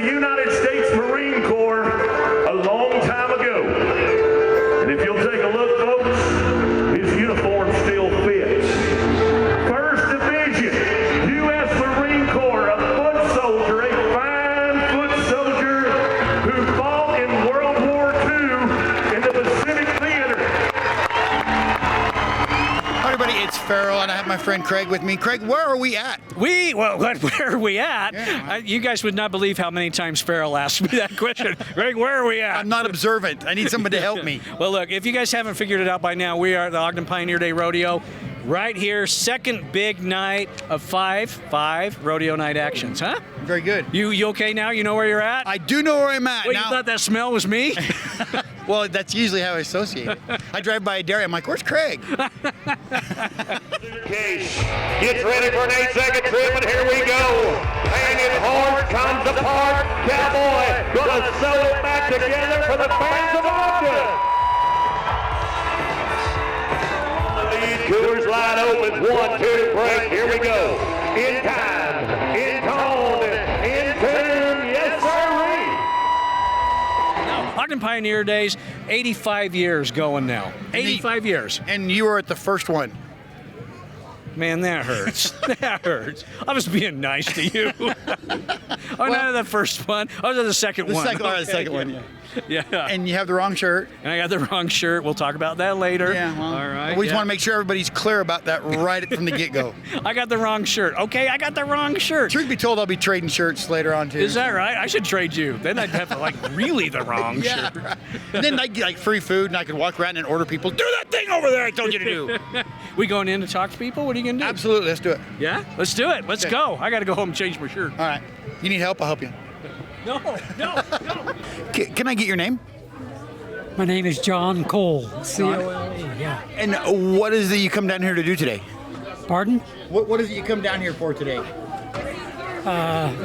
United States Marine Corps a long time ago. And if you'll take a look, folks, his uniform still fits. First Division, U.S. Marine Corps, a foot soldier, a fine foot soldier who fought in World War II in the Pacific Theater. Hi everybody, it's Farrell, and I have my friend Craig with me. Craig, where are we at? Where are we at? Yeah. You guys would not believe how many times Farrell asked me that question. Greg, where are we at? I'm not observant. I need somebody to help me. Well, look, if you guys haven't figured it out by now, we are at the Ogden Pioneer Day Rodeo. Right here, second big night of five rodeo night actions, huh? Very good. You okay now? You know where you're at? I do know where I'm at Well, now. you thought that smell was me? Well, that's usually how I associate it. I drive by a dairy. I'm like, where's Craig? Case gets ready for an 8-second trip, and here we go. Hanging hard comes apart. Cowboy gonna sew it back together for the fans of Ogden. The lead, Coors line open. 1, 2, break. Here we go. In time, in tone, in tune. Yes, sir. Ogden Pioneer Days, 85 years going now. 85 years. And you were at the first one. Man, that hurts. That hurts. I was being nice to you. Not at the first one. I was at the second one. The second one, yeah. Yeah. And you have the wrong shirt. And I got the wrong shirt. We'll talk about that later. Yeah, well, all right. We just want to make sure everybody's clear about that right from the get-go. I got the wrong shirt. Okay, I got the wrong shirt. Truth be told, I'll be trading shirts later on, too. Is that right? I should trade you. Then I'd have really the wrong Yeah. shirt. Right. And then I'd get like free food, and I could walk around and order people, do that thing over there I told you to do. We going in to talk to people? What are you going to do? Absolutely, let's do it. Yeah? Let's do it. Let's go. I got to go home and change my shirt. All right. You need help? I'll help you. No. Can I get your name? My name is John Cole, C-O-L-E, yeah. And what is it you come down here to do today? Pardon? What is it you come down here for today?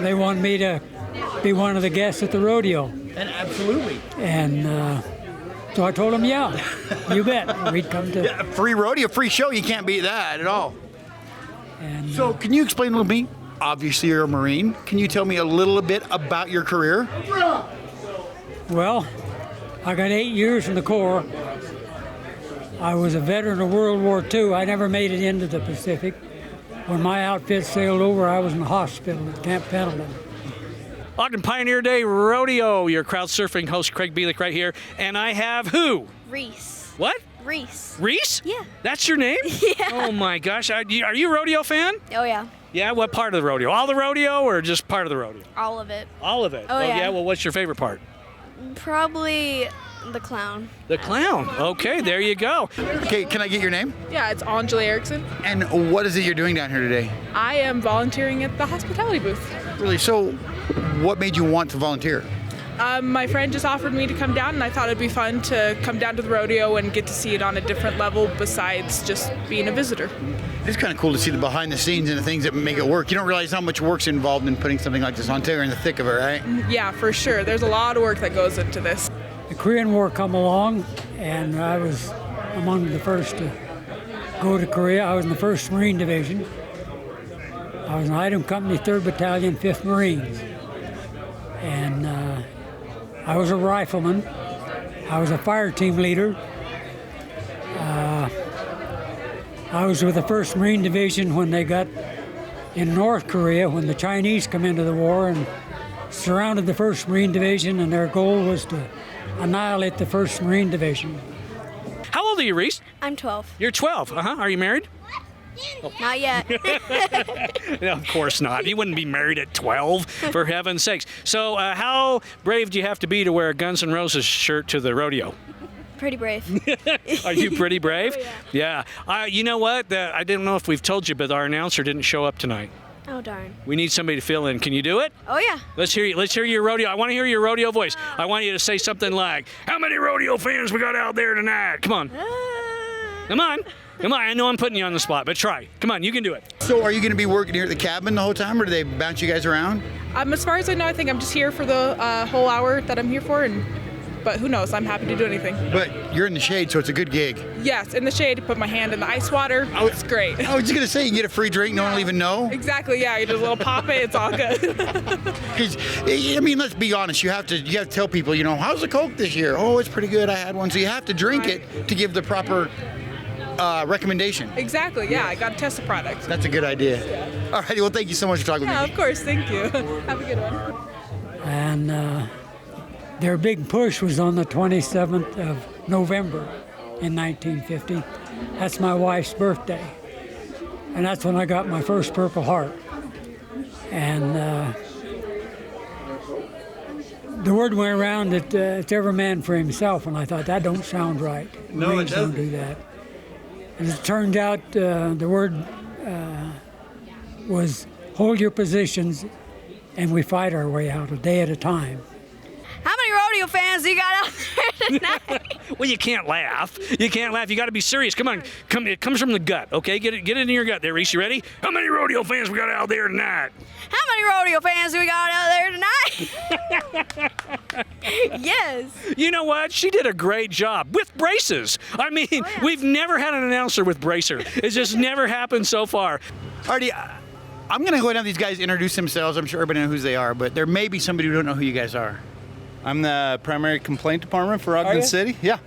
They want me to be one of the guests at the rodeo. And absolutely. And so I told them, yeah, you bet. We'd come to. Yeah, free rodeo, free show. You can't beat that at all. And, So can you explain a little bit? Obviously, you're a Marine. Can you tell me a little bit about your career? well, I got 8 years in the Corps. I was a veteran of World War II. I never made it into the Pacific. When my outfit sailed over, I was in the hospital at Camp Pendleton. Ogden Pioneer Day Rodeo. Your crowd surfing host, Craig Bielik, right here. And I have who? Reese. What? Reese. Reese? Yeah. That's your name? Yeah. Oh, my gosh. Are you a rodeo fan? Oh, yeah. Yeah, what part of the rodeo? All the rodeo or just part of the rodeo? All of it. All of it. Oh, yeah. Well, what's your favorite part? Probably the clown. The clown. Okay, there you go. Okay, can I get your name? Yeah, it's Angela Erickson. And what is it you're doing down here today? I am volunteering at the hospitality booth. Really? So, what made you want to volunteer? My friend just offered me to come down, and I thought it'd be fun to come down to the rodeo and get to see it on a different level besides just being a visitor. It's kind of cool to see the behind the scenes and the things that make it work. You don't realize how much work's involved in putting something like this on until you're in the thick of it, right? Yeah, for sure. There's a lot of work that goes into this. The Korean War come along, and I was among the first to go to Korea. I was in the 1st Marine Division. I was in Item Company, 3rd Battalion, 5th Marines. And I was a rifleman. I was a fire team leader. I was with the 1st Marine Division when they got in North Korea, when the Chinese come into the war and surrounded the 1st Marine Division, and their goal was to annihilate the 1st Marine Division. How old are you, Reese? I'm 12. You're 12. Are you married? Not yet. No, of course not. You wouldn't be married at 12, for heaven's sakes. So how brave do you have to be to wear a Guns N' Roses shirt to the rodeo? Pretty brave. Are you pretty brave? Oh, yeah. You know what? I didn't know if we've told you, but our announcer didn't show up tonight. Oh, darn. We need somebody to fill in. Can you do it? Oh, yeah. Let's hear you. Let's hear your rodeo. I want to hear your rodeo voice. I want you to say something like, "How many rodeo fans we got out there tonight?" Come on. Come on. Come on. I know I'm putting you on the spot, but try. Come on. You can do it. So, are you going to be working here at the cabin the whole time, or do they bounce you guys around? As far as I know, I think I'm just here for the whole hour that I'm here for, but who knows? I'm happy to do anything. But you're in the shade, so it's a good gig. Yes, in the shade, put my hand in the ice water. Oh, it's great. I was just gonna say, you get a free drink, no one will even know. Exactly, yeah, you just a little pop it, it's all good. 'Cause, I mean, let's be honest. You have to tell people, you know, how's the Coke this year? Oh, it's pretty good. I had one. So you have to drink it to give the proper recommendation. Exactly, yeah, I got to test the product. That's a good idea. All righty. Well, thank you so much for talking Yeah, with me. of course, thank you. Have a good one. And their big push was on the 27th of November in 1950. That's my wife's birthday. And that's when I got my first Purple Heart. And the word went around that it's every man for himself, and I thought, that don't sound right. No, it Marines don't do that. And it turned out the word was hold your positions, and we fight our way out a day at a time. How many rodeo fans do you got out there tonight? Well, you can't laugh. You can't laugh. You got to be serious. Come on. It comes from the gut, okay? Get it in your gut there, Reese. You ready? How many rodeo fans we got out there tonight? How many rodeo fans do we got out there tonight? Yes. You know what? She did a great job with braces. I mean, we've never had an announcer with bracer. It's just never happened so far. Artie, I'm going to go ahead and have these guys introduce themselves. I'm sure everybody knows who they are, but there may be somebody who don't know who you guys are. I'm the primary complaint department for Ogden City. Yeah.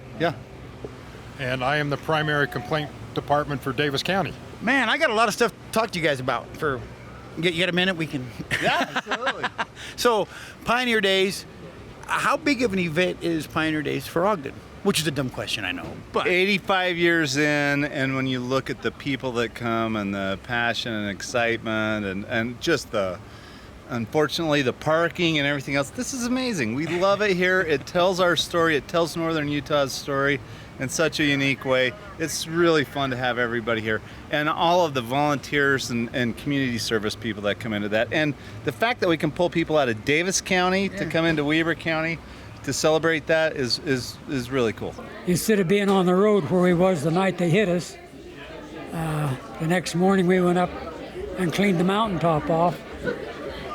And I am the primary complaint department for Davis County. Man, I got a lot of stuff to talk to you guys about. You got a minute? We can. Yeah, absolutely. So, Pioneer Days. How big of an event is Pioneer Days for Ogden? Which is a dumb question, I know. But 85 years in, and when you look at the people that come and the passion and excitement and just unfortunately, the parking and everything else, this is amazing. We love it here. It tells our story. It tells Northern Utah's story in such a unique way. It's really fun to have everybody here. And all of the volunteers and community service people that come into that. And the fact that we can pull people out of Davis County to come into Weber County to celebrate that is really cool. Instead of being on the road where we was the night they hit us, the next morning we went up and cleaned the mountaintop off.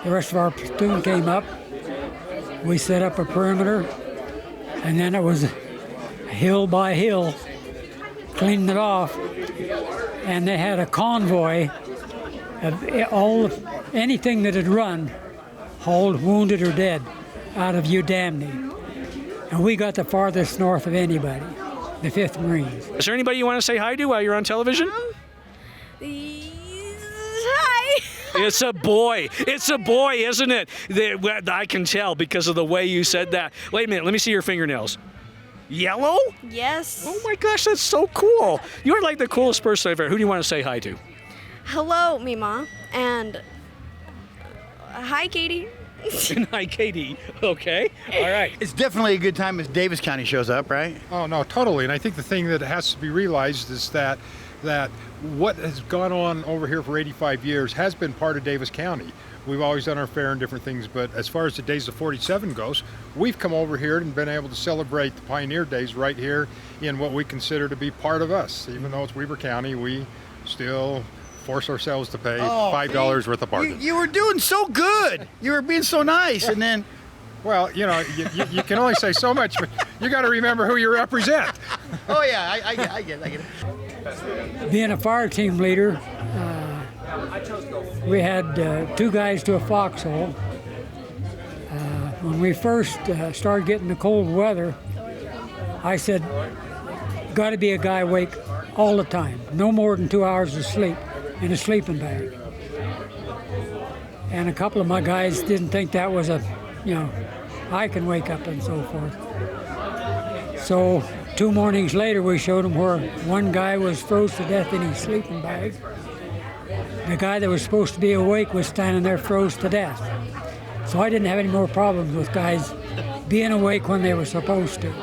The rest of our platoon came up. We set up a perimeter, and then it was hill by hill, cleaning it off. And they had a convoy of anything that had run, hauled, wounded, or dead, out of Udamne. And we got the farthest north of anybody, the 5th Marines. Is there anybody you want to say hi to while you're on television? Hi. It's a boy. It's a boy, isn't it? I can tell because of the way you said that. Wait a minute. Let me see your fingernails. Yellow? Yes. Oh my gosh, that's so cool. You're like the coolest person I've ever. Who do you want to say hi to? Hello, Mima. And hi, Katie. Hi, Katie. Okay. All right. it's definitely a good time as Davis County shows up, right? Oh, no, totally. And I think the thing that has to be realized is that what has gone on over here for 85 years has been part of Davis County. We've always done our fair and different things, but as far as the Days of 47 goes, we've come over here and been able to celebrate the Pioneer Days right here in what we consider to be part of us. Even though it's Weber County, we still force ourselves to pay $5 worth of parking. You were doing so good. You were being so nice, and then... Well, you know, you can only say so much, but you got to remember who you represent. Oh, yeah, I get it. Being a fire team leader, we had 2 guys to a foxhole. When we first started getting the cold weather, I said, got to be a guy awake all the time, no more than 2 hours of sleep in a sleeping bag. And a couple of my guys didn't think that was I can wake up and so forth. So 2 mornings later, we showed them where one guy was froze to death in his sleeping bag. The guy that was supposed to be awake was standing there froze to death. So I didn't have any more problems with guys being awake when they were supposed to.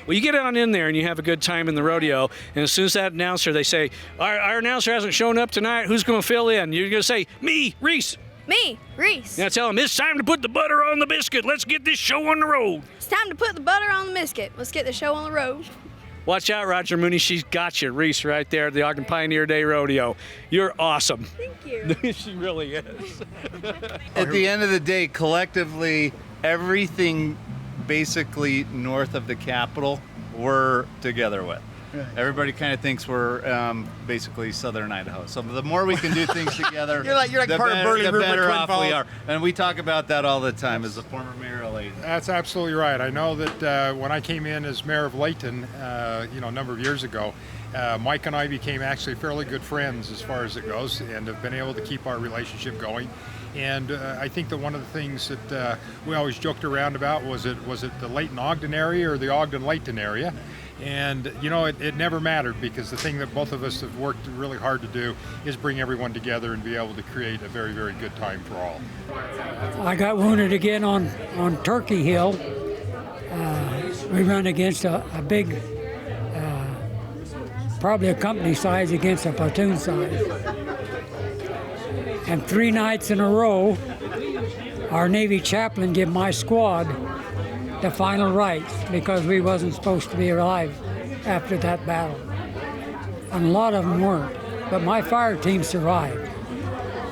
Well, you get on in there and you have a good time in the rodeo, and as soon as that announcer, they say, our announcer hasn't shown up tonight, who's going to fill in? You're going to say, me, Reese. Me, Reese. Now tell them, it's time to put the butter on the biscuit. Let's get this show on the road. It's time to put the butter on the biscuit. Let's get the show on the road. Watch out, Roger Mooney. She's got you, Reese, right there at the Ogden Pioneer Day Rodeo. You're awesome. Thank you. She really is. At the end of the day, collectively, everything basically north of the Capitol, we're together with. Everybody kind of thinks we're basically Southern Idaho. So the more we can do things together, You're like the part of better, Burley the River, better Twin off we Falls. are. And we talk about that all the time as a former mayoral agent. That's absolutely right. I know that when I came in as mayor of Layton, a number of years ago, Mike and I became actually fairly good friends as far as it goes, and have been able to keep our relationship going. And I think that one of the things that we always joked around about was it the Layton-Ogden area or the Ogden-Layton area? And it never mattered, because the thing that both of us have worked really hard to do is bring everyone together and be able to create a very, very good time for all. I got wounded again on Turkey Hill. We ran against a big, probably a company size against a platoon size. And 3 nights in a row, our Navy chaplain gave my squad the final rites, because we wasn't supposed to be alive after that battle. And a lot of them weren't, but my fire team survived.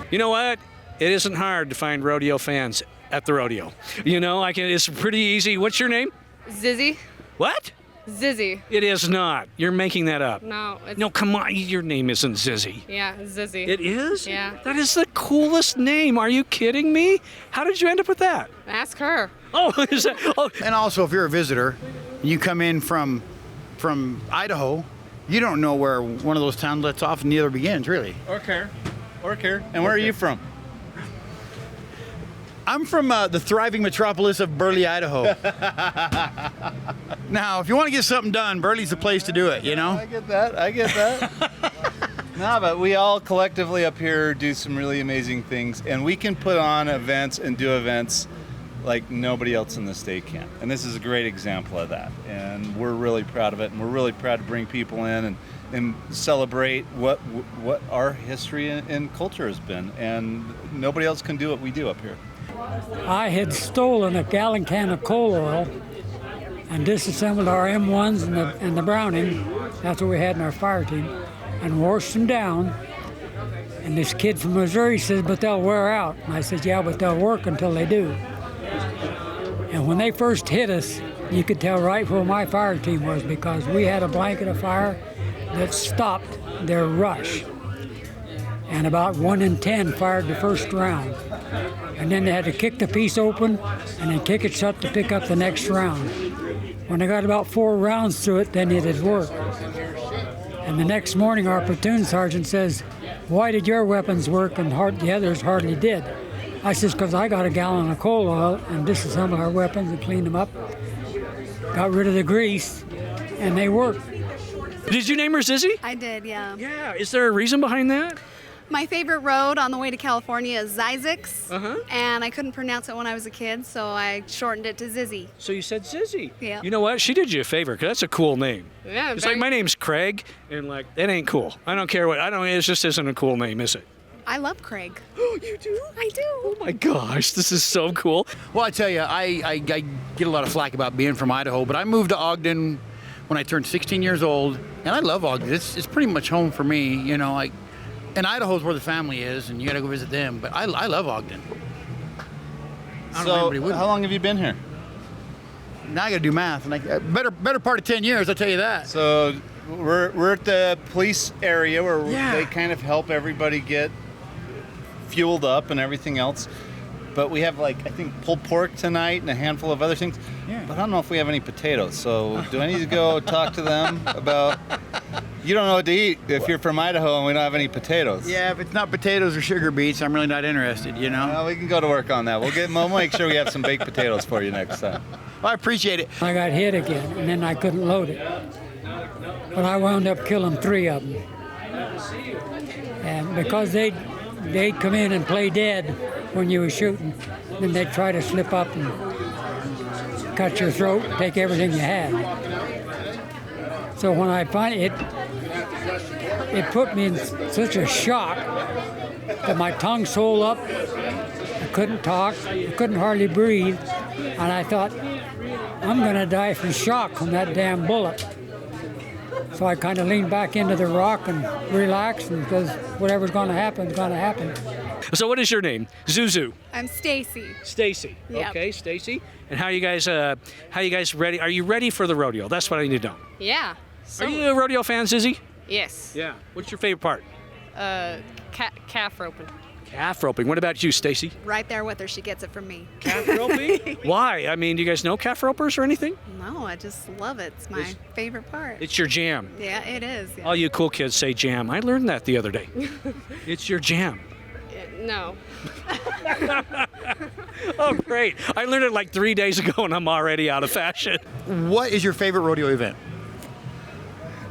You know what? It isn't hard to find rodeo fans at the rodeo. It's pretty easy. What's your name? Zizzy. What? Zizzy. It is not. You're making that up. No. It's, No, come on. Your name isn't Zizzy. Yeah, Zizzy. It is? Yeah. That is the coolest name. Are you kidding me? How did you end up with that? Ask her. Oh, is that? Oh, And also, if you're a visitor, you come in from Idaho, you don't know where one of those towns lets off and the other begins, really. Or care. And where are you from? I'm from the thriving metropolis of Burley, Idaho. Now, if you want to get something done, Burley's the place to do it, I get that. No, but we all collectively up here do some really amazing things, and we can put on events and do events like nobody else in the state can. And this is a great example of that. And we're really proud of it, and we're really proud to bring people in and celebrate what our history and culture has been. And nobody else can do what we do up here. I had stolen a gallon can of coal oil and disassembled our M1s and the Browning. That's what we had in our fire team, and washed them down. And this kid from Missouri says, "But they'll wear out." And I said, "Yeah, but they'll work until they do." And when they first hit us, you could tell right where my fire team was, because we had a blanket of fire that stopped their rush. And about 1 in 10 fired the first round. And then they had to kick the piece open and then kick it shut to pick up the next round. When they got about 4 rounds through it, then it had worked. And the next morning, our platoon sergeant says, "Why did your weapons work and the others hardly did?" I says, "Because I got a gallon of coal oil and disassembled our weapons and cleaned them up, got rid of the grease, and they worked." did you name her Zizzy? I did, yeah. Yeah. Is there a reason behind that? My favorite road on the way to California is Zizix, Uh-huh. and I couldn't pronounce it when I was a kid, so I shortened it to Zizzy. So you said Zizzy. Yeah. You know what? She did you a favor, because that's a cool name. Yeah, It's like, my name's Craig, and like, that ain't cool. I don't care what, it just isn't a cool name, is it? I love Craig. Oh, you do? I do. Oh my gosh, this is so cool. Well, I tell you, I get a lot of flack about being from Idaho, but I moved to Ogden when I turned 16 years old, and I love Ogden. It's pretty much home for me, and Idaho's where the family is, and you got to go visit them. But I love Ogden. I don't know So, anybody wouldn't. how long have you been here? Now I got to do math, and better part of 10 years, I'll tell you that. So we're at the police area where Yeah. they kind of help everybody get fueled up and everything else. But we have, I think, pulled pork tonight and a handful of other things. Yeah. But I don't know if we have any potatoes. So do I need to go talk to them about... You don't know what to eat if you're from Idaho and we don't have any potatoes. Yeah, if it's not potatoes or sugar beets, I'm really not interested, Well, we can go to work on that. We'll make sure we have some baked potatoes for you next time. Well, I appreciate it. I got hit again, and then I couldn't load it. But I wound up killing 3 of them. And because they'd come in and play dead when you were shooting, then they'd try to slip up and cut your throat and take everything you had. So when I finally, it put me in such a shock that my tongue swelled up. I couldn't talk. I couldn't hardly breathe. And I thought, I'm going to die from shock from that damn bullet. So I kind of leaned back into the rock and relaxed, and because whatever's going to happen is going to happen. So what is your name? Zuzu. I'm Stacy. Stacy. Yep. Okay, Stacy. And how you guys ready? Are you ready for the rodeo? That's what I need to know. Yeah. Are you a rodeo fan, Zizzy? Yes. Yeah. What's your favorite part? Calf roping. Calf roping. What about you, Stacy? Right there with her. She gets it from me. Calf roping? Why? I mean, do you guys know calf ropers or anything? No, I just love it. It's my favorite part. It's your jam. Yeah, it is. Yeah. All you cool kids say jam. I learned that the other day. It's your jam. No. Oh, great. I learned it like 3 days ago and I'm already out of fashion. What is your favorite rodeo event?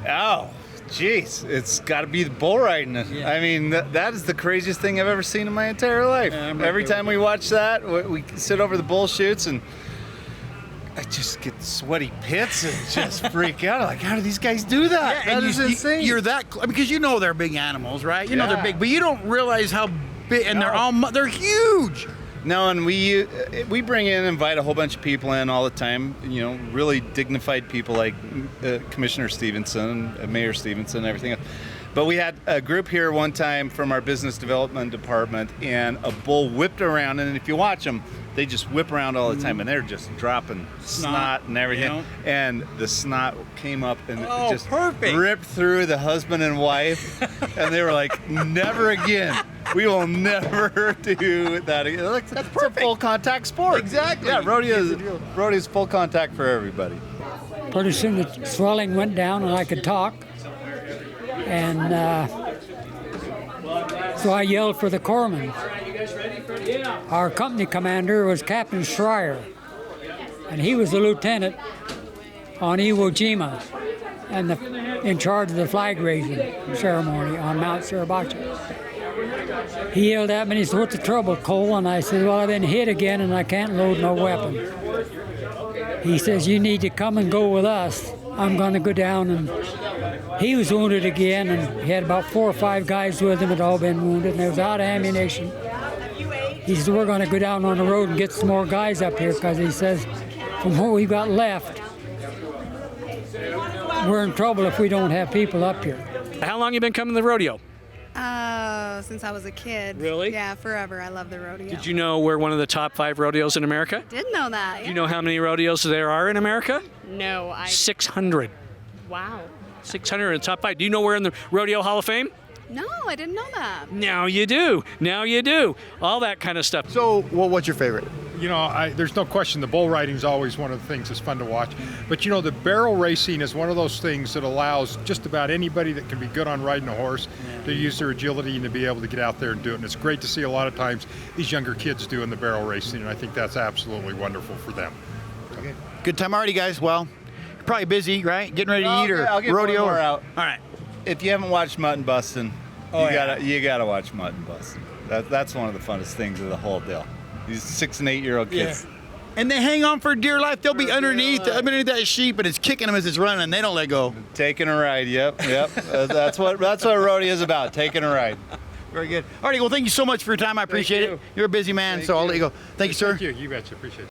Oh, jeez, it's got to be the bull riding. Yeah. I mean, that is the craziest thing I've ever seen in my entire life. Yeah, I'm right Every there time with we watch that, we sit over the bull chutes and I just get sweaty pits and just freak out. Like, how do these guys do that? That is insane. You're that because you know they're big animals, right? You know they're Yeah. big, but you don't realize how big, and they're huge. No, and we bring in, invite a whole bunch of people in all the time. You know, really dignified people like Commissioner Stevenson, Mayor Stevenson, and everything else. But we had a group here one time from our business development department, and a bull whipped around. And if you watch them, they just whip around all the time, and they're just dropping snot and everything. you know? And the snot came up and Oh, just perfect. ripped through the husband and wife, and they were like, "Never again. We will never do that again." Like, that's a full contact sport. Exactly. Yeah, rodeo's full contact for everybody. Pretty soon the swelling went down and I could talk. And so I yelled for the corpsman. Our company commander was Captain Schreier, and he was the lieutenant on Iwo Jima and in charge of the flag raising ceremony on Mount Suribachi. He yelled at me and he said, "What's the trouble, Cole?" And I said, "Well, I've been hit again and I can't load no weapon." He says, "You need to come and go with us. I'm going to go down." And he was wounded again, and he had about 4 or 5 guys with him that had all been wounded, and they was out of ammunition. He said, "We're going to go down on the road and get some more guys up here," because he says, from what we've got left, we're in trouble if we don't have people up here. How long you been coming to the rodeo? Since I was a kid. Really? Yeah, forever. I love the rodeo. Did you know we're one of the top 5 rodeos in America? Didn't know that. Do you know how many rodeos there are in America? No, 600. Wow. 600 in the top 5. Do you know we're in the Rodeo Hall of Fame? No, I didn't know that. Now you do. Now you do. All that kind of stuff. So, what's your favorite? You know, there's no question the bull riding is always one of the things that's fun to watch. But you know, the barrel racing is one of those things that allows just about anybody that can be good on riding a horse to use their agility and to be able to get out there and do it. And it's great to see a lot of times these younger kids doing the barrel racing, and I think that's absolutely wonderful for them. Okay. Good time already, guys. Well, you're probably busy, right? Getting ready to eat or I'll get rodeo? one more out. All right. If you haven't watched Mutton Bustin', you gotta watch Mutton Bustin'. That's one of the funnest things of the whole deal. These 6 and 8-year-old kids. And they hang on for dear life. They'll be underneath that sheep, and it's kicking them as it's running. They don't let go. Taking a ride. Yep. That's what rodeo is about. Taking a ride. Very good. All right. Well, thank you so much for your time. I appreciate it. You're a busy man, so I'll let you go. Thank you, sir. Thank you. You betcha. Appreciate it.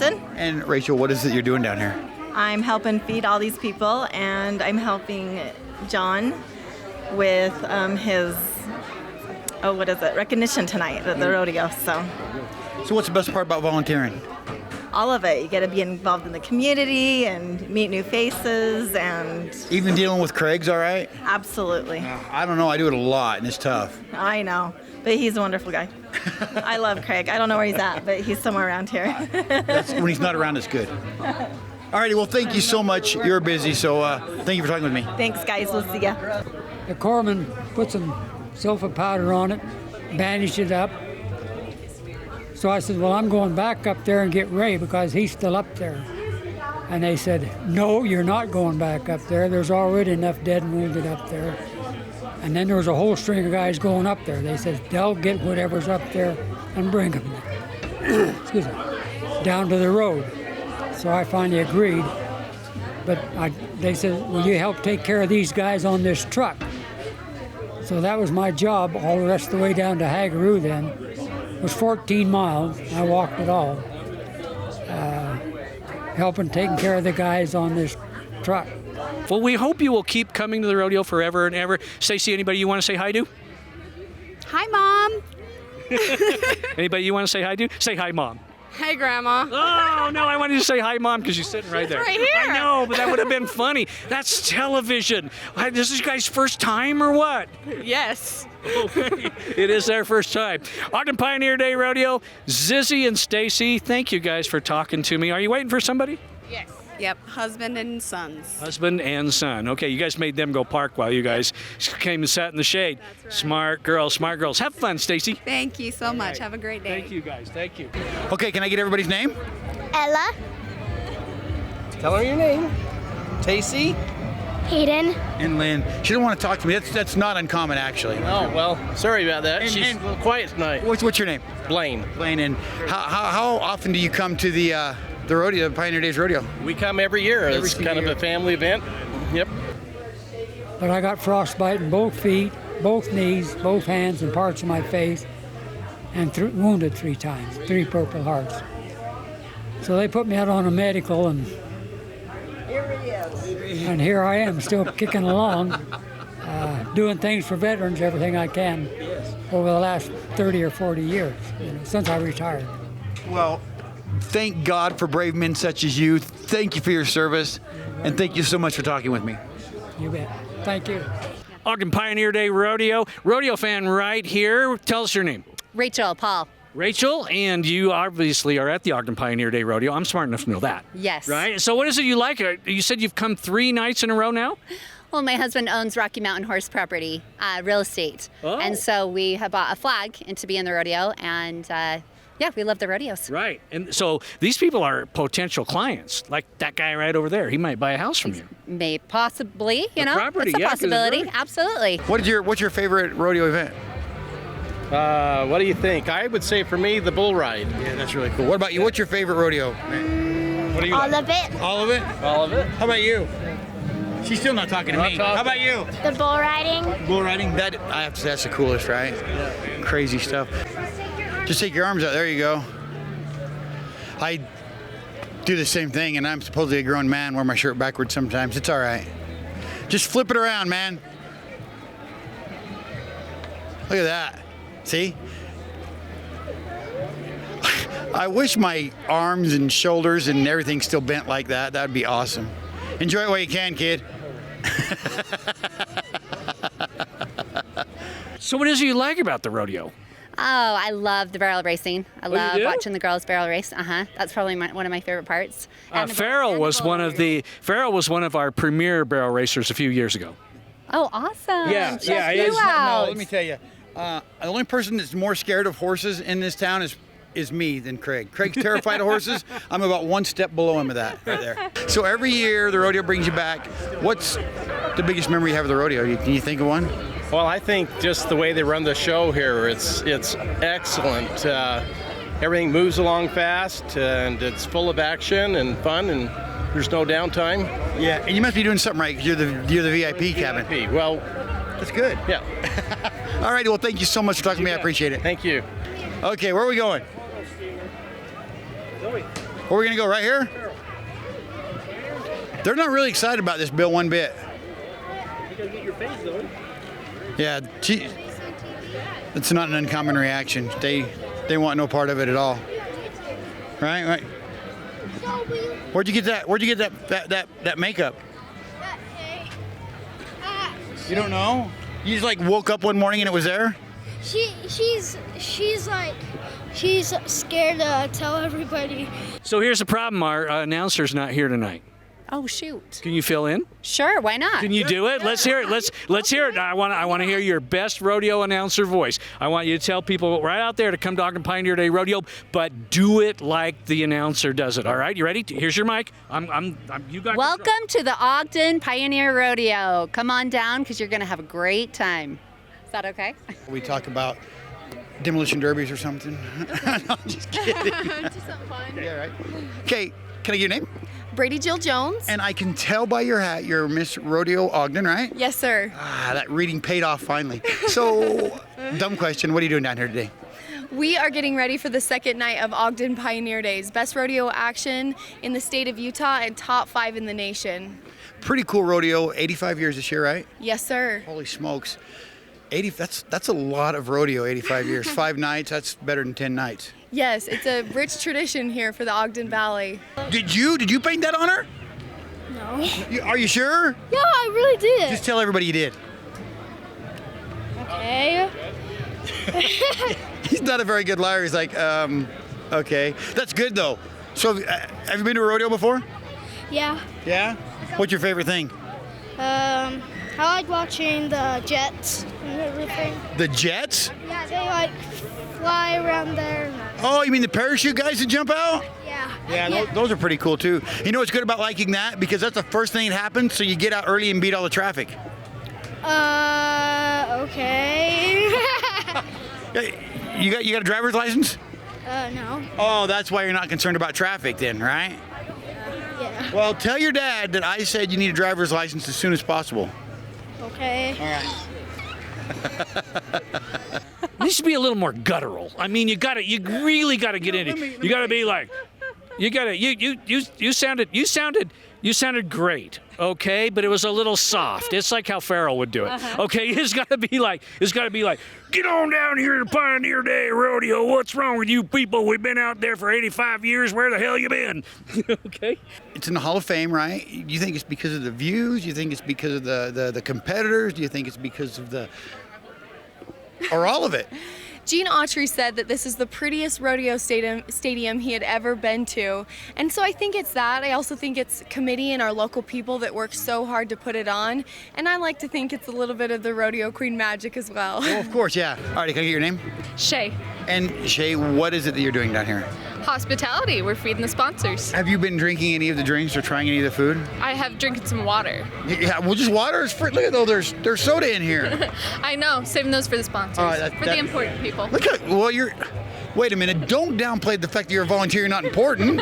person. And Rachel, what is it you're doing down here? I'm helping feed all these people, and I'm helping John with his, recognition tonight at the rodeo. So what's the best part about volunteering? All of it. You get to be involved in the community and meet new faces, and Even dealing with Craig's all right? absolutely. I don't know, I do it a lot and it's tough. I know, but he's a wonderful guy. I love Craig. I don't know where he's at, but he's somewhere around here. That's, when he's not around, it's good. All righty, well, thank you so much. You're busy, so thank you for talking with me. Thanks, guys. We'll see ya. The corpsman put some sulfur powder on it, bandaged it up. So I said, well, I'm going back up there and get Ray because he's still up there. And they said, no, you're not going back up there. There's already enough dead and wounded up there. And then there was a whole string of guys going up there. They said, they'll get whatever's up there and bring them excuse me, down to the road. So I finally agreed. But they said, will you help take care of these guys on this truck? So that was my job all the rest of the way down to Hagaroo then. It was 14 miles. I walked it all. Helping taking care of the guys on this truck. Well, we hope you will keep coming to the rodeo forever and ever. Stacy, anybody you want to say hi to? Hi, Mom. Anybody you want to say hi to? Say hi, Mom. Hey, Grandma. Oh, no, I wanted to say hi, Mom, because you're sitting right there. right here. I know, but that would have been funny. That's television. This is you guys' first time or what? Yes. Okay. It is their first time. Ogden Pioneer Day Rodeo, Zizzy and Stacy, thank you guys for talking to me. Are you waiting for somebody? Yes. Yep, husband and sons. Husband and son. Okay, you guys made them go park while you guys came and sat in the shade. That's right. Smart girls, smart girls. Have fun, Stacy. Thank you so much. Have a great day. Thank you, guys. Thank you. Okay, can I get everybody's name? Ella, Tell her your name. Tacey? Hayden, And Lynn. She didn't want to talk to me. That's not uncommon, actually. Oh, well, sorry about that. She's a little quiet tonight. What's your name? Blaine. Blaine. And how often do you come to the rodeo, the Pioneer Days Rodeo? We come every year. Every It's kind of year. a family event. Yep. But I got frostbite in both feet, both knees, both hands, and parts of my face, and wounded 3 times, 3 Purple Hearts. So they put me out on a medical, and here I am, still kicking along, doing things for veterans, everything I can, over the last 30 or 40 years, since I retired. Well, thank God for brave men such as you. Thank you for your service, and thank you so much for talking with me. You bet. Thank you. Ogden Pioneer Day Rodeo. Rodeo fan right here. Tell us your name. Rachel, Paul. Rachel, and you obviously are at the Ogden Pioneer Day Rodeo. I'm smart enough to know that. Yes. Right? So what is it you like? You said you've come 3 nights in a row now? Well, my husband owns Rocky Mountain Horse Property, real estate. Oh. And so we have bought a flag and to be in the rodeo, and yeah, we love the rodeos. Right. And so these people are potential clients. Like that guy right over there. He might buy a house from you. May possibly, The property, it's a yeah, 'cause it's possibility. very- Absolutely. What's your favorite rodeo event? What do you think? I would say for me, the bull ride. Yeah, that's really cool. What about you? What's your favorite rodeo? What do you all like? of it. All of it? All of it. How about you? She's still not talking to Not me. talking. How about you? The bull riding. Bull riding? That, I have to say, that's the coolest, right? Crazy stuff. Just take your arms out. There you go. I do the same thing, and I'm supposedly a grown man, wear my shirt backwards sometimes. It's all right. Just flip it around, man. Look at that. See? I wish my arms and shoulders and everything still bent like that. That would be awesome. Enjoy it while you can, kid. So what is it you like about the rodeo? Oh, I love the barrel racing. I you love do? watching the girls barrel race. That's probably one of my favorite parts. And the Farrell bull- was and the one bull of the Farrell was one of our premier barrel racers a few years ago. Oh, awesome. Check it you is. out. No, let me tell you. The only person that's more scared of horses in this town is me than Craig. Craig's terrified of horses. I'm about 1 step below him of that right there. So every year the rodeo brings you back. What's the biggest memory you have of the rodeo? Can you think of one? Well, I think just the way they run the show here, it's excellent. Everything moves along fast, and it's full of action and fun, and there's no downtime. Yeah, and you must be doing something right because you're the VIP cabin. VIP. Well, that's good. Yeah. All right. Well, thank you so much for talking to me. I appreciate it. Thank you. Okay, where are we going? Where are we gonna go? Right here? They're not really excited about this, Bill, one bit. You gotta get your face though. Yeah, it's not an uncommon reaction. They want no part of it at all. Right. Where'd you get that? Where'd you get that makeup? You don't know? You just like woke up one morning and it was there? She's scared to tell everybody. So here's the problem: our announcer's not here tonight. Oh shoot. Can you fill in? Sure, why not? Can you do it? Let's hear it. Let's hear it. I want to hear your best rodeo announcer voice. I want you to tell people right out there to come to Ogden Pioneer Day Rodeo, but do it like the announcer does it. All right, you ready? Here's your mic. You got. Welcome to the Ogden Pioneer Rodeo. Come on down because you're going to have a great time. Is that okay? We talk about demolition derbies or something. No, I'm just kidding. Just something fun. Yeah, right. Okay, can I get your name? Brady Jill Jones. And I can tell by your hat you're Miss Rodeo Ogden, right? Yes, sir. Ah, that reading paid off finally. So, dumb question, what are you doing down here today? We are getting ready for the second night of Ogden Pioneer Days. Best rodeo action in the state of Utah and top 5 in the nation. Pretty cool rodeo, 85 years this year, right? Yes, sir. Holy smokes. That's a lot of rodeo, 85 years. 5 nights, that's better than 10 nights. Yes, it's a rich tradition here for the Ogden Valley. Did you paint that on her? No. Are you sure? Yeah, I really did. Just tell everybody you did. Okay. He's not a very good liar. He's like, okay. That's good though. So, have you been to a rodeo before? Yeah. Yeah? What's your favorite thing? I like watching the jets and everything. The jets? Yeah, they like fly around there. Oh, you mean the parachute guys that jump out? Yeah. Yeah, those are pretty cool too. You know what's good about liking that? Because that's the first thing that happens, so you get out early and beat all the traffic. Okay. You got a driver's license? No. Oh, that's why you're not concerned about traffic then, right? Yeah. Well, tell your dad that I said you need a driver's license as soon as possible. Okay. All right. It needs to be a little more guttural. I mean, you really gotta get in it. You gotta be like, you sounded great, okay? But it was a little soft. It's like how Farrell would do it. Okay, it's gotta be like, get on down here to Pioneer Day Rodeo. What's wrong with you people? We've been out there for 85 years. Where the hell you been? Okay. It's in the Hall of Fame, right? You think it's because of the views? You think it's because of the competitors? Do you think it's because of or all of it? Gene Autry said that this is the prettiest rodeo stadium he had ever been to. And so I think it's that. I also think it's committee and our local people that work so hard to put it on. And I like to think it's a little bit of the rodeo queen magic as well. Oh, of course, yeah. All right, can I get your name? Shay. And Shay, what is it that you're doing down here? Hospitality. We're feeding the sponsors. Have you been drinking any of the drinks or trying any of the food? I have drinking some water. Yeah, well, just water is free. Look at those. There's soda in here. I know. Saving those for the sponsors. All right, for the important people. Look at, wait a minute. Don't downplay the fact that you're a volunteer. You're not important.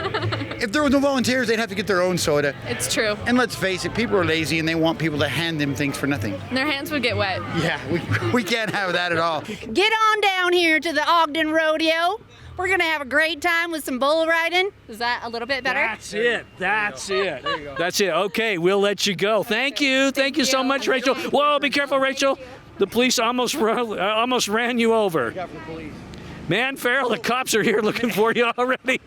If there was no volunteers, they'd have to get their own soda. It's true. And let's face it, people are lazy and they want people to hand them things for nothing. And their hands would get wet. Yeah, we can't have that at all. Get on down here to the Ogden Rodeo. We're going to have a great time with some bull riding. Is that a little bit better? That's it. That's it. That's it. Okay, we'll let you go. Thank you. Thank you so much, Rachel. Whoa, be careful, Rachel. The police almost ran you over. Man, Farrell, the cops are here looking for you already.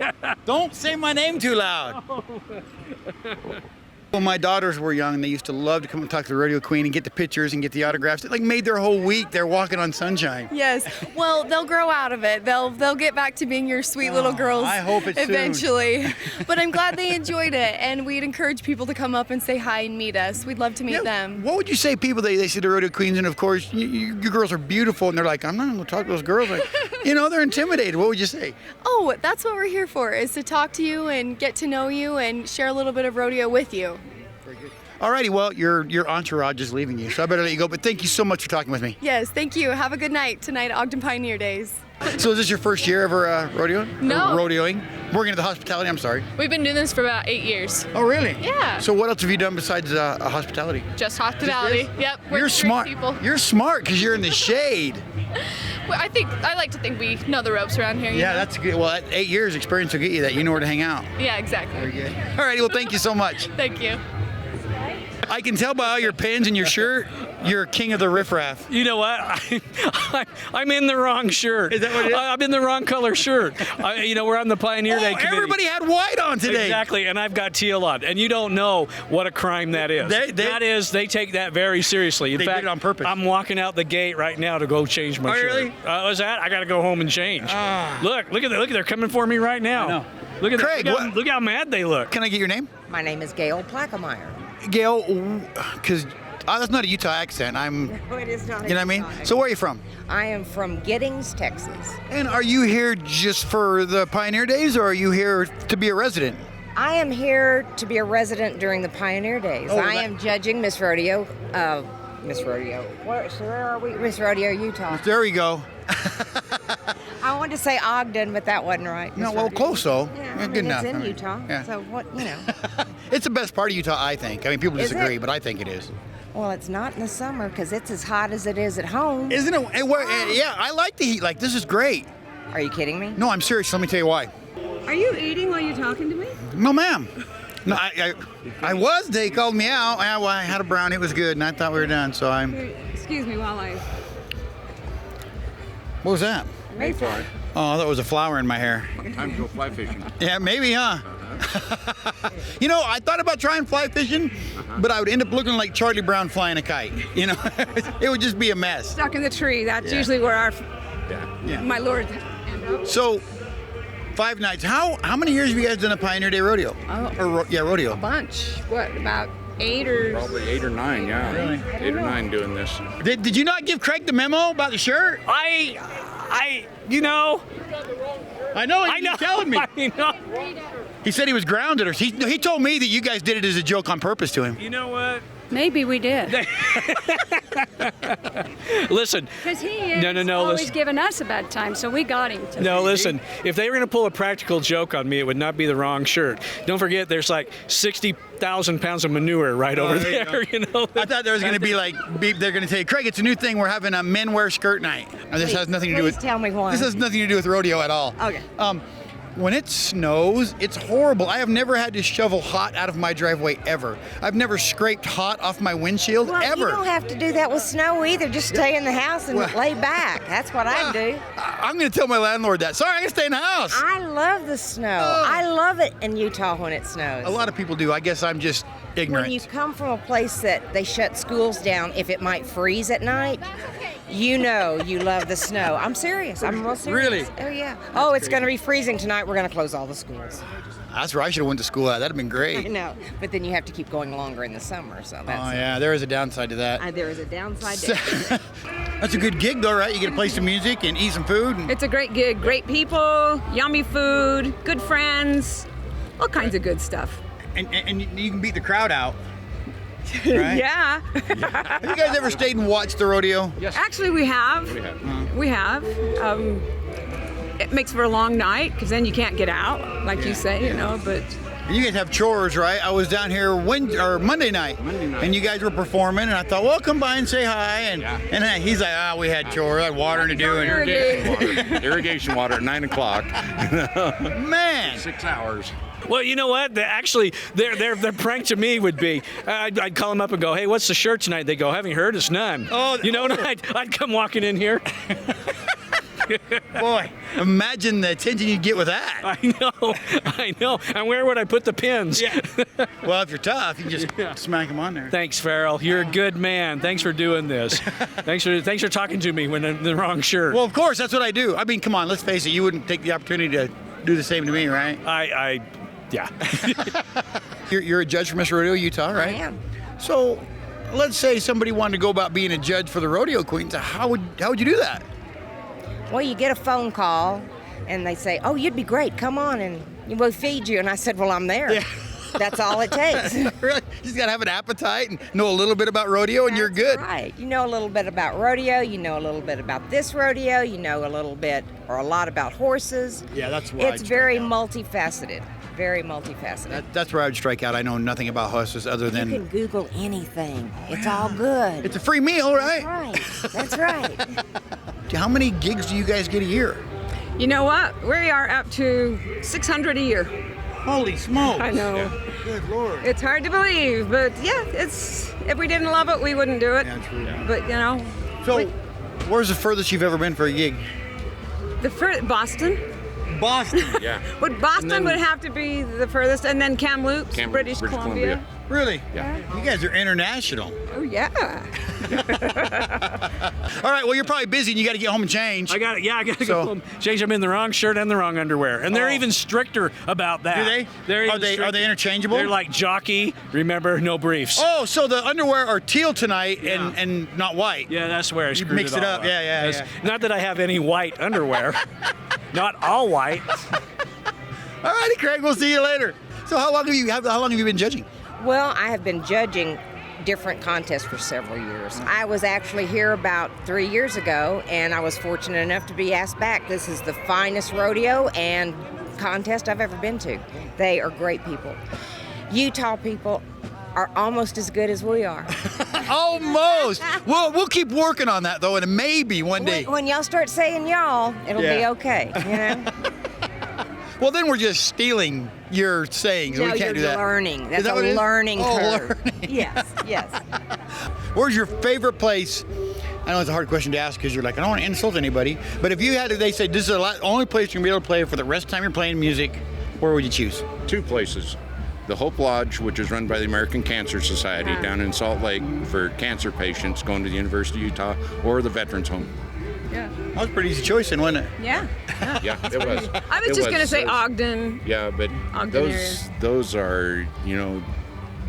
Don't say my name too loud. When my daughters were young, they used to love to come and talk to the rodeo queen and get the pictures and get the autographs. It like made their whole week. They're walking on sunshine. Yes. Well, they'll grow out of it. They'll get back to being your sweet little girls. I hope it's eventually. But I'm glad they enjoyed it, and we'd encourage people to come up and say hi and meet us. We'd love to meet them. What would you say people, they see the rodeo queens, and of course, you girls are beautiful, and they're like, I'm not going to talk to those girls. Like, they're intimidated. What would you say? Oh, that's what we're here for, is to talk to you and get to know you and share a little bit of rodeo with you. Alrighty, well, your entourage is leaving you, so I better let you go. But thank you so much for talking with me. Yes, thank you. Have a good night tonight at Ogden Pioneer Days. So is this your first year ever rodeo? No. Rodeoing? Working at the hospitality, I'm sorry. We've been doing this for about 8 years. Oh, really? Yeah. So what else have you done besides hospitality? Just hospitality. Yep. You're smart. People. You're smart because you're in the shade. Well, I like to think we know the ropes around here. you Yeah, know? that's good. Well, that 8 years experience will get you that. You know where to hang out. Yeah, exactly. Very good. All righty, well, thank you so much. Thank you. I can tell by all your pins and your shirt, you're king of the riffraff. You know what? I'm in the wrong shirt. Is that what it is? I'm in the wrong color shirt. We're on the Pioneer Day committee. Everybody had white on today. Exactly, and I've got teal on. And you don't know what a crime that is. They take that very seriously. In They fact, did it on purpose. I'm walking out the gate right now to go change my Oh, shirt. really? What's that? I got to go home and change. Look at they're coming for me right now. I know. Look at Craig, look how mad they look. Can I get your name? My name is Gail Plackemeyer. Gail, because that's not a Utah accent. No, it is not. You know what I mean? So where are you from? I am from Giddings, Texas. And are you here just for the Pioneer Days, or are you here to be a resident? I am here to be a resident during the Pioneer Days. Oh, I am judging Miss Rodeo. Miss Rodeo. Where are we? Miss Rodeo, Utah. There we go. I wanted to say Ogden, but that wasn't right. No, well, close though. Yeah, Yeah, I good mean, enough. it's in I mean, Utah. yeah. So what, It's the best part of Utah, I think. I mean, people Is disagree, it? but I think it is. Well, it's not in the summer because it's as hot as it is at home. Isn't it? Yeah, I like the heat. Like, this is great. Are you kidding me? No, I'm serious. Let me tell you why. Are you eating while you're talking to me? No, ma'am. No, I was. They called me out. I had a brownie. It was good, and I thought we were done. So I'm. Excuse me while I What was that? wait for it. Oh, that was a flower in my hair. Time to go fly fishing. Yeah, maybe, huh? You know, I thought about trying fly fishing, but I would end up looking like Charlie Brown flying a kite. You know, it would just be a mess. Stuck in the tree. That's Yeah. usually where our Yeah. my lord. So, 5 nights. How many years have you guys done a Pioneer Day rodeo? Rodeo. A bunch. What, about 8 or? Probably 8 or 9, yeah. Really? 8 or 9 doing this. Did you not give Craig the memo about the shirt? You know. I know. You're telling me. I know. He said he was grounded, or he told me that you guys did it as a joke on purpose to him. You know what? Maybe we did. Listen. Because he is No, always listen. giving us a bad time, so we got him. No, listen. If they were going to pull a practical joke on me, it would not be the wrong shirt. Don't forget, there's like 60,000 pounds of manure right over there. You know. I thought there was going to be like they're going to tell you, Craig, it's a new thing. We're having a men wear skirt night. Now, this has nothing to do with. Tell me why. This has nothing to do with rodeo at all. Okay. When it snows, it's horrible. I have never had to shovel hot out of my driveway ever. I've never scraped hot off my windshield Well, ever. you don't have to do that with snow either. Just stay in the house and lay back. That's what I do. I'm going to tell my landlord that. Sorry, I got to stay in the house. I love the snow. I love it in Utah when it snows. A lot of people do. I guess I'm just ignorant. When you come from a place that they shut schools down if it might freeze at night, you know you love the snow. I'm serious. I'm real serious. Really? Oh, yeah. Oh, it's going to be freezing tonight. We're going to close all the schools. That's where I should have went to school at. That'd have been great. I know. But then you have to keep going longer in the summer. So that's Oh, yeah. There is a downside to that. there is a downside to it. That's a good gig, though, right? You get to play some music and eat some food. And It's a great gig. Great people, yummy food, good friends, all kinds of good stuff. and you can beat the crowd out. Right? Yeah. Have you guys ever stayed and watched the rodeo? Yes. Actually, we have. We have. It makes for a long night because then you can't get out, like you say, you know. But And you guys have chores, right? I was down here Monday night, and you guys were performing, and I thought, well, come by and say hi. And he's like, we had chores, I had watering to do. Irrigation water at 9 o'clock. Man. 6 hours. Well, you know what? Actually, their prank to me would be, I'd call them up and go, "Hey, what's the shirt tonight?" They go, "Haven't you heard? It's none." Oh, you know, and I'd come walking in here. Boy, imagine the attention you'd get with that. I know. And where would I put the pins? Yeah. Well, if you're tough, you can just smack them on there. Thanks, Farrell. You're a good man. Thanks for doing this. Thanks for talking to me when I'm in the wrong shirt. Well, of course, that's what I do. I mean, come on, let's face it. You wouldn't take the opportunity to do the same to me, right? Yeah. You're a judge for Miss Rodeo, Utah, right? I am. So, let's say somebody wanted to go about being a judge for the rodeo queens. How would you do that? Well, you get a phone call, and they say, "Oh, you'd be great. Come on, and we'll feed you." And I said, "Well, I'm there." Yeah. That's all it takes. Really? You just gotta have an appetite and know a little bit about rodeo, and you're good. Right. You know a little bit about rodeo. You know a little bit about this rodeo. You know a little bit or a lot about horses. Yeah, that's why it's very multifaceted. Very multifaceted. That's where I would strike out. I know nothing about horses other than. You can Google anything. It's all good. It's a free meal, right? That's right. That's right. How many gigs do you guys get a year? You know what? We are up to 600 a year. Holy smokes! I know. Yeah. Good Lord. It's hard to believe, but yeah, if we didn't love it, we wouldn't do it. Yeah, true. But you know. So, where's the furthest you've ever been for a gig? Boston. Boston. Yeah. But Boston would have to be the furthest, and then Kamloops, British Columbia. Really? Yeah. You guys are international. Oh yeah. All right. Well, you're probably busy and you got to get home and change. I got it. Yeah, I got to go home. Change them in the wrong shirt and the wrong underwear, and they're even stricter about that. Do they? Are they interchangeable? They're like jockey. Remember, no briefs. Oh, so the underwear are teal tonight and not white. Yeah, that's where I screwed mixed it it all up. Yeah. Not that I have any white underwear. Not all white. All righty, Craig. We'll see you later. So how long have you been judging? Well, I have been judging different contests for several years. I was actually here about 3 years ago, and I was fortunate enough to be asked back. This is the finest rodeo and contest I've ever been to. They are great people. Utah people are almost as good as we are. Almost. We'll keep working on that though, and maybe one day. When y'all start saying y'all, it'll be okay. You know. Well, then we're just stealing your sayings. No, we can't do that. Learning. That's that a what it is? learning curve. Learning. Yes. Where's your favorite place? I know it's a hard question to ask because you're like, I don't want to insult anybody. But if you had to, they said this is the only place you're gonna be able to play for the rest of the time you're playing music, where would you choose? 2 places. The Hope Lodge, which is run by the American Cancer Society down in Salt Lake for cancer patients going to the University of Utah, or the Veterans Home. Yeah. That was a pretty easy choice, wasn't it? Yeah. Yeah, it was. I was just gonna say Ogden. Yeah, but Ogden those are,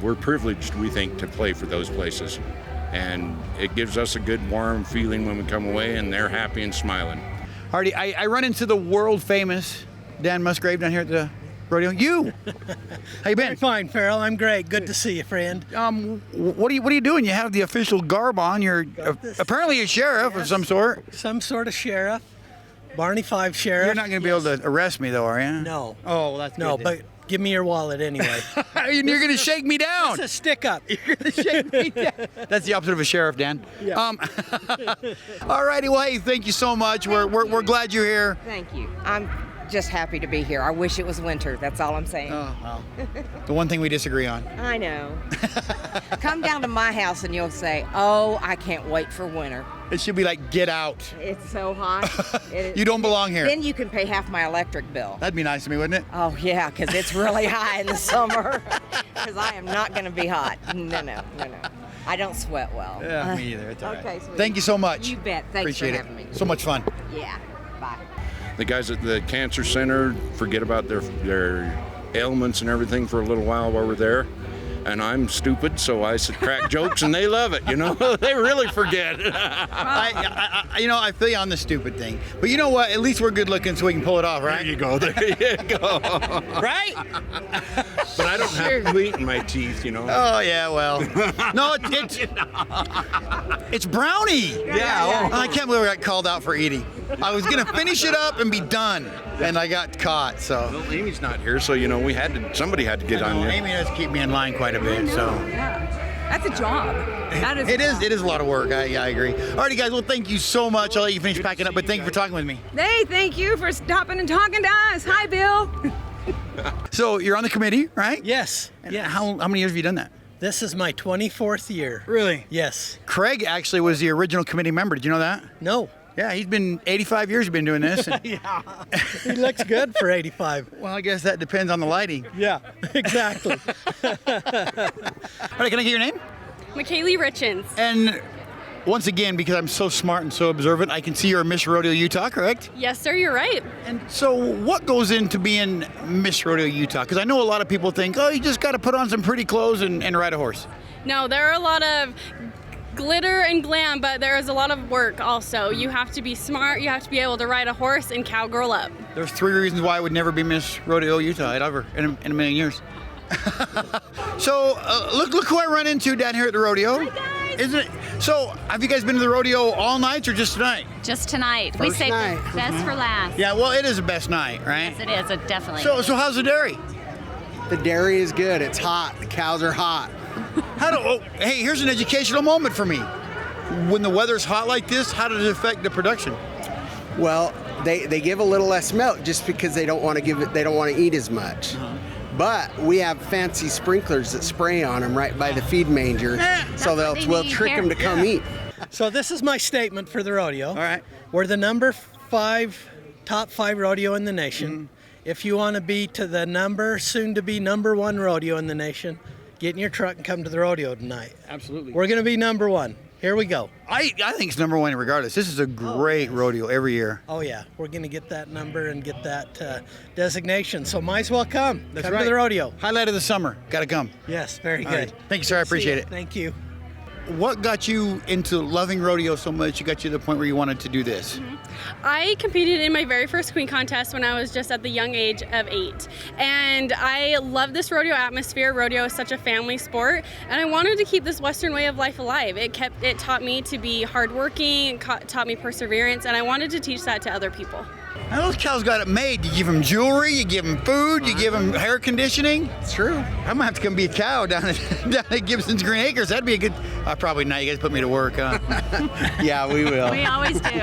we're privileged, we think, to play for those places. And it gives us a good, warm feeling when we come away, and they're happy and smiling. Hardy, I run into the world famous Dan Musgrave down here at the rodeo. You? How you been? Very fine, Farrell. I'm great. Good to see you, friend. What are you doing? You have the official garb on. You're apparently a sheriff of some sort. Some sort of sheriff. Barney 5 sheriff. You're not going to be able to arrest me, though, are you? No. Oh, well, that's no. good. But give me your wallet anyway. You're going to shake me down. It's a stick up. You're going to shake me down. That's the opposite of a sheriff, Dan. Yeah. All righty. Well, hey, thank you so much. We're glad you're here. Thank you. I'm just happy to be here. I wish it was winter. That's all I'm saying. Oh, well. The one thing we disagree on. I know. Come down to my house and you'll say, oh, I can't wait for winter. It should be like, get out. It's so hot. You don't belong here. Then you can pay half my electric bill. That'd be nice to me, wouldn't it? Oh, yeah, because it's really high in the summer. Because I am not going to be hot. No. I don't sweat well. Yeah, me either. It's all right. Okay, sweetie. Thank you so much. You bet. Thanks Appreciate for it. having me. So much fun. Yeah. Bye. The guys at the Cancer Center forget about their ailments and everything for a little while we're there. And I'm stupid, so I crack jokes, and they love it. They really forget. I feel you on the stupid thing, but you know what? At least we're good looking, so we can pull it off, right? There you go. Right? But I don't have wheat in my teeth, Oh yeah, well, no, it's brownie. Yeah. I can't believe I got called out for eating. I was gonna finish it up and be done, and I got caught. So well, Amy's not here, so somebody had to get on you. Amy does keep me in line quite a bit, so. That's a job. That is. It is a lot of work. I agree. Alrighty, guys. Well, thank you so much. I'll let you finish packing up, but thank you for talking with me. Hey, thank you for stopping and talking to us. Hi, Bill. So you're on the committee, right? Yes. And how many years have you done that? This is my 24th year. Really? Yes. Craig actually was the original committee member. Did you know that? No. Yeah, he's been 85 years. He's been doing this. Yeah. He looks good for 85. Well, I guess that depends on the lighting. Yeah, exactly. All right, can I get your name? McKaylee Richens. And once again, because I'm so smart and so observant, I can see you're Miss Rodeo Utah, correct? Yes, sir, you're right. And so what goes into being Miss Rodeo Utah? Because I know a lot of people think, oh, you just got to put on some pretty clothes and ride a horse. No, there are a lot of glitter and glam, but there is a lot of work also. You have to be smart, you have to be able to ride a horse and cowgirl up. There's 3 reasons why I would never be Miss Rodeo Utah ever in a million years. So look who I run into down here at the rodeo. Hi guys. Isn't it? So have you guys been to the rodeo all night or just tonight? Just tonight. First We saved night. the best for last. Yeah, well, it is the best night, right? Yes, it is. It definitely. So how's the dairy? The dairy is good. It's hot. The cows are hot. Hey, here's an educational moment for me. When the weather's hot like this, how does it affect the production? Well, they give a little less milk just because they don't want to eat as much. But we have fancy sprinklers that spray on them right by the feed manger, so we'll trick them to come eat. So this is my statement for the rodeo. All right. We're the top 5 rodeo in the nation. If you want to be to the soon to be number 1 rodeo in the nation, get in your truck and come to the rodeo tonight. Absolutely. We're going to be number 1. Here we go. I think it's number 1 regardless. This is a great rodeo every year. Oh yeah, we're going to get that number and get that designation. So might as well come. That's come right. to the rodeo. Highlight of the summer. Got to come. Yes, very All good. right. Thank you, sir. I appreciate it. Thank you. What got you into loving rodeo so much? You got you to the point where you wanted to do this? I competed in my very first queen contest when I was just at the young age of 8. And I love this rodeo atmosphere. Rodeo is such a family sport. And I wanted to keep this Western way of life alive. It taught me to be hardworking, taught me perseverance, and I wanted to teach that to other people. Now those cows got it made. You give them jewelry, you give them food, you give them hair conditioning. It's true. I'm gonna have to come be a cow down at Gibson's Green Acres. That'd be a good. Probably not. You guys put me to work, huh? Yeah, we will. We always do.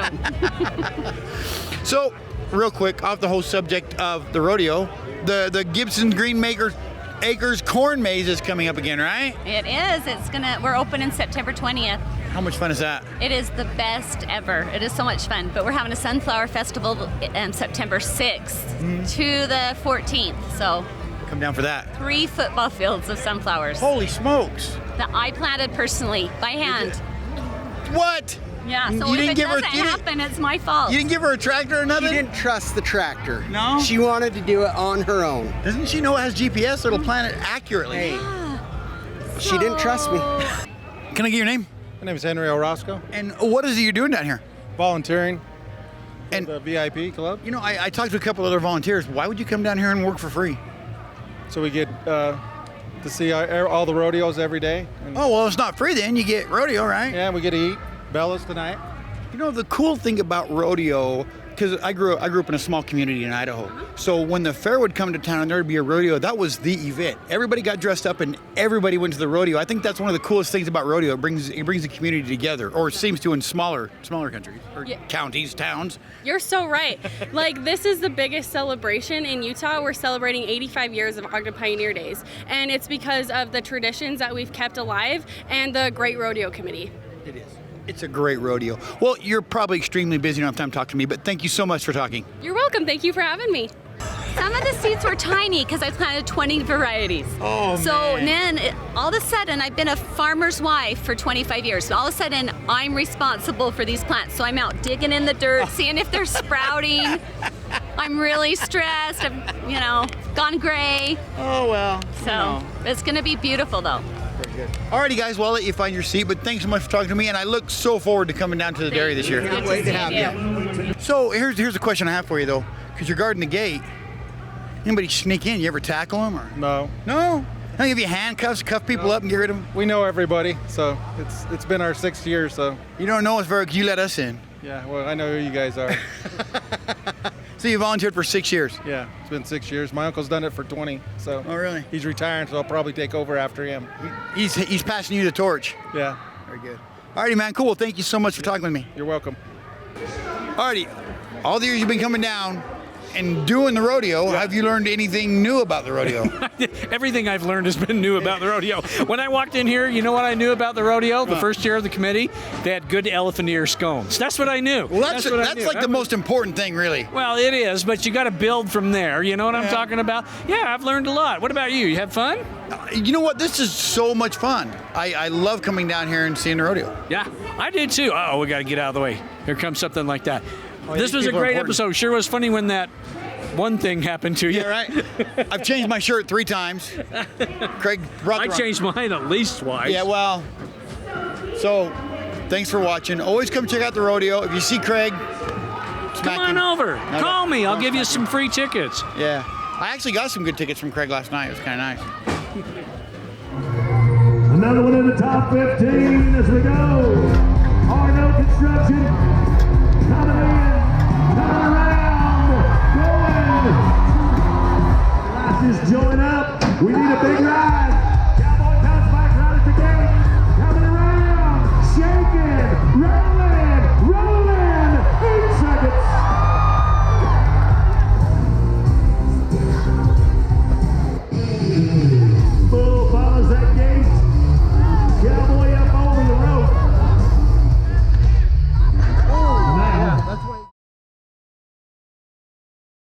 So, real quick, off the whole subject of the rodeo, the Gibson's Green Acres corn maze is coming up again, right? It is. We're open in September 20th. How much fun is that? It is the best ever. It is so much fun. But we're having a sunflower festival on September 6th to the 14th. So come down for that. 3 football fields of sunflowers. Holy smokes! That I planted personally by hand. What? Yeah. So You if didn't it give her- doesn't you didn't- happen, it's my fault. You didn't give her a tractor or nothing? She didn't trust the tractor. No? She wanted to do it on her own. Doesn't she know it has GPS? It'll plan it accurately. She didn't trust me. Can I get your name? My name is Henry Orozco. And what is it you're doing down here? Volunteering. And the VIP club. You know, I talked to a couple other volunteers. Why would you come down here and work for free? So we get to see all the rodeos every day. Oh, well, it's not free then. You get rodeo, right? Yeah, we get to eat. Bella's tonight. You know, the cool thing about rodeo, because I grew up in a small community in Idaho. So when the fair would come to town and there would be a rodeo, that was the event. Everybody got dressed up and everybody went to the rodeo. I think that's one of the coolest things about rodeo. It brings the community together, or it seems to in smaller countries or counties, towns. You're so right. Like, this is the biggest celebration in Utah. We're celebrating 85 years of Ogden Pioneer Days. And it's because of the traditions that we've kept alive and the great rodeo committee. It is. It's a great rodeo. Well, you're probably extremely busy. You don't have time to talk to me, but thank you so much for talking. You're welcome. Thank you for having me. Some of the seeds were tiny because I planted 20 varieties. Oh, so then all of a sudden, I've been a farmer's wife for 25 years. So all of a sudden, I'm responsible for these plants. So I'm out digging in the dirt, seeing if they're sprouting. I'm really stressed. I've gone gray. Oh, well. So it's going to be beautiful, though. Very good. Alrighty, guys, well, I'll let you find your seat, but thanks so much for talking to me, and I look so forward to coming down to the dairy this year. Can't wait to have you. So here's a question I have for you, though, because you're guarding the gate. Anybody sneak in? You ever tackle them? Or? No. No? Don't give you handcuffs, cuff people up, and get rid of them? We know everybody, so it's been our 6th year, so. You don't know us very good. You let us in. Yeah, well, I know who you guys are. So you volunteered for 6 years? Yeah, it's been 6 years. My uncle's done it for 20, so. Oh, really? He's retiring, so I'll probably take over after him. He's passing you the torch. Yeah. Very good. Alrighty, man, cool. Thank you so much for talking with me. You're welcome. Alrighty, all the years you've been coming down and doing the rodeo, have you learned anything new about the rodeo? Everything I've learned has been new about the rodeo. When I walked in here, you know what I knew about the rodeo? The first year of the committee, they had good elephant ear scones. That's what I knew. Well, that's like the most important thing, really. Well, it is, but you got to build from there. You know what I'm talking about? Yeah, I've learned a lot. What about you? You have fun? You know what? This is so much fun. I love coming down here and seeing the rodeo. Yeah, I did too. Oh, we got to get out of the way. Here comes something like that. Oh, This was a great episode. Sure was funny when that one thing happened to you. Yeah, right. I've changed my shirt 3 times. Craig brought the I changed mine at least twice. Yeah, well. So, thanks for watching. Always come check out the rodeo. If you see Craig, come on over. Call me. I'll give you some free tickets. Yeah. I actually got some good tickets from Craig last night. It was kind of nice. Another one in the top 15 as we go. Rodeo Construction. Coming in. Coming around.